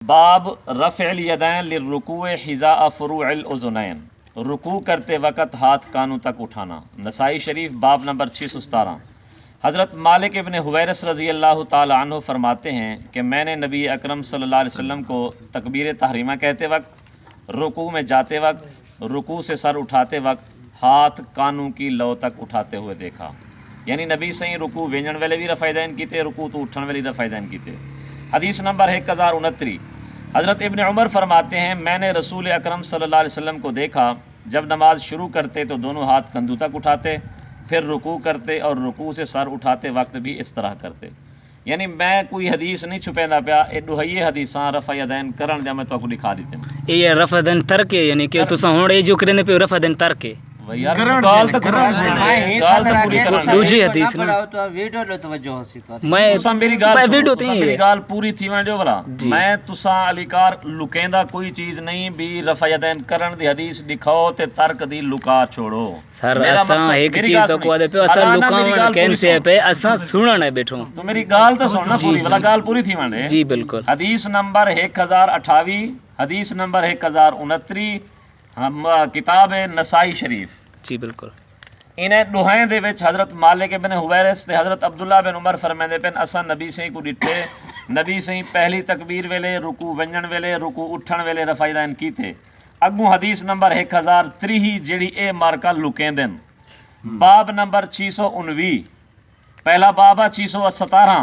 باب رفع الیدین للرکوع حذاء فروع الاذنین، رکوع کرتے وقت ہاتھ کانوں تک اٹھانا۔ نسائی شریف باب نمبر 617۔ حضرت مالک ابن حویرث رضی اللہ تعالی عنہ فرماتے ہیں کہ میں نے نبی اکرم صلی اللہ علیہ وسلم کو تکبیر تحریمہ کہتے وقت، رکوع میں جاتے وقت، رکوع سے سر اٹھاتے وقت ہاتھ کانوں کی لو تک اٹھاتے ہوئے دیکھا۔ یعنی نبی صحیح رکوع وینجن والے بھی رفع یدین کیتے، رکوع تو اٹھن والے رفع یدین کیتے۔ حدیث نمبر 1069۔ حضرت ابن عمر فرماتے ہیں میں نے رسول اکرم صلی اللہ علیہ وسلم کو دیکھا جب نماز شروع کرتے تو دونوں ہاتھ کندھوں تک اٹھاتے، پھر رکوع کرتے اور رکوع سے سر اٹھاتے وقت بھی اس طرح کرتے۔ یعنی میں کوئی حدیث نہیں چھپیندا پیا، اے دوہیے حدیثاں رفع یدین کرن جا میں تو کو دکھا دیتے ہیں۔ یہ رفع یدین ترک ہے، یعنی کہ تساں ہن اے جو کرنے پہ رفع یدین ترک ہے۔ یار گال تک پوری کرنا دوجی حدیث نا میں تساں میری گال ویڈیو تے میری گال پوری تھی ونجو بلا میں تساں علی کار لکیندا کوئی چیز نہیں بھی رفع یدین کرن دی حدیث دکھاؤ تے ترک دی لکا چھوڑو۔ سر اساں ایک چیز تو کو دے پہ اساں لکاون کینسے پہ اساں سنن بیٹھو تو میری گال تو سننا پوری والا گال پوری تھی ونجے جی بالکل۔ حدیث نمبر 1028، حدیث نمبر 1069، کتاب نسائی شریف جی بالکل۔ انہیں دوہیں دے وچ حضرت مالک بن حویرث تے حضرت عبداللہ بن عمر فرمیندے پن اساں نبی سے کو ڈٹھے، نبی سے پہلی تکبیر ویلے رکوع ونجن ویلے رکوع اٹھن ویلے رفع یدین کیتے۔ اگوں حدیث نمبر 1030 جیڑی اے مارکا لکیندن، باب نمبر 619، پہلا باب 617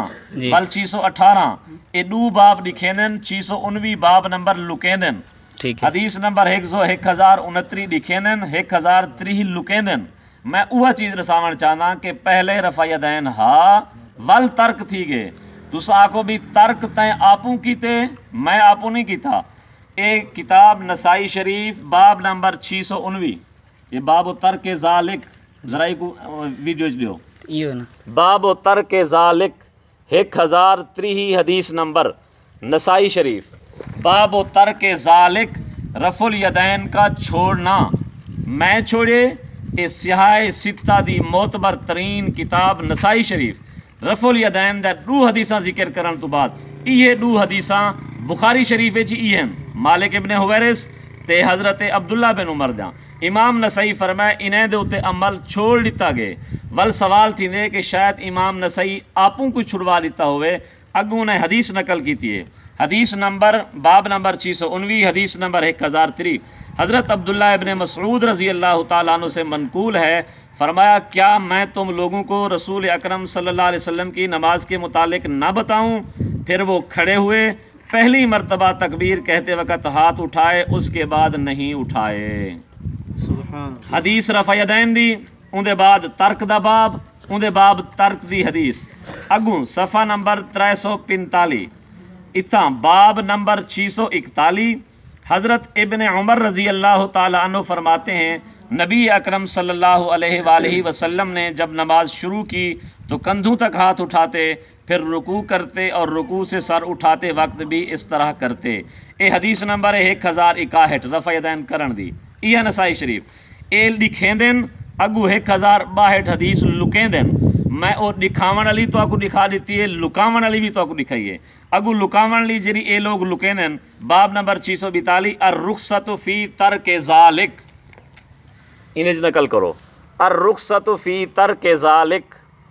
بل 618، اے دو باب لکھیندن، 619 باب نمبر لکیندن، ٹھیک ہے۔ حدیث نمبر 1029 لکھیندن، 1030 لکیندن۔ میں اوہ چیز رساون چاہنا کہ پہلے رفع یدین ہا ول ترک تھی گئے، تسا آکو بھی ترک تیں آپوں کیتے، میں آپوں نہیں کیتا۔ اے کتاب نسائی شریف باب نمبر 619، یہ باب و ترک ذالک، ذرا کو ویڈیو دیو، ایو نا باب و ترک ذالک 1030 حدیث نمبر نسائی شریف، باب و ترک ذالک رفع الیدین کا چھوڑنا، میں چھوڑے اے سیاہ ستہ دی معتبر ترین کتاب نسائی شریف رفع الیدین دے دو حدیثاں ذکر کرن تو بعد یہ دو حدیثاں بخاری شریف وچ ہیں، مالک ابن حویرث تے حضرت عبداللہ بن عمر دا۔ امام نسائی فرمائے انہیں دے اتے عمل چھوڑ دیتا گئے، ول سوال تھی دے کہ شاید امام نسائی آپوں کو چھڑوا دیتا ہوئے، اگوں نے حدیث نقل کیتی ہے۔ حدیث نمبر باب نمبر 619، حدیث نمبر 1030، حضرت عبداللہ ابن مسعود رضی اللہ تعالیٰ عنہ سے منقول ہے، فرمایا کیا میں تم لوگوں کو رسول اکرم صلی اللہ علیہ وسلم کی نماز کے متعلق نہ بتاؤں؟ پھر وہ کھڑے ہوئے، پہلی مرتبہ تکبیر کہتے وقت ہاتھ اٹھائے، اس کے بعد نہیں اٹھائے۔ حدیث رفع یدین دی، اندے بعد ترک دا باب، اندے باب ترک دی حدیث، اگوں صفحہ نمبر 345، اتھاں باب نمبر 641۔ حضرت ابن عمر رضی اللہ تعالی عنہ فرماتے ہیں نبی اکرم صلی اللہ علیہ وآلہ وسلم نے جب نماز شروع کی تو کندھوں تک ہاتھ اٹھاتے، پھر رکوع کرتے اور رکوع سے سر اٹھاتے وقت بھی اس طرح کرتے۔ اے حدیث نمبر 1061 رفع یدین کرن دی، یہ نسائی شریف۔ اے لکھیندن اگو 1062 حدیث لکیندن، میں او دکھاون والی تو آپ کو دکھا دیتی ہے، لکاون والی بھی تو آپ کو دکھائی ہے۔ اگو لکاون لی جری اے لوگ لکیندن، باب نمبر 642، الرخصت فی ترک ذالک، انہیں نقل کرو، الرخصت فی ترک ذالک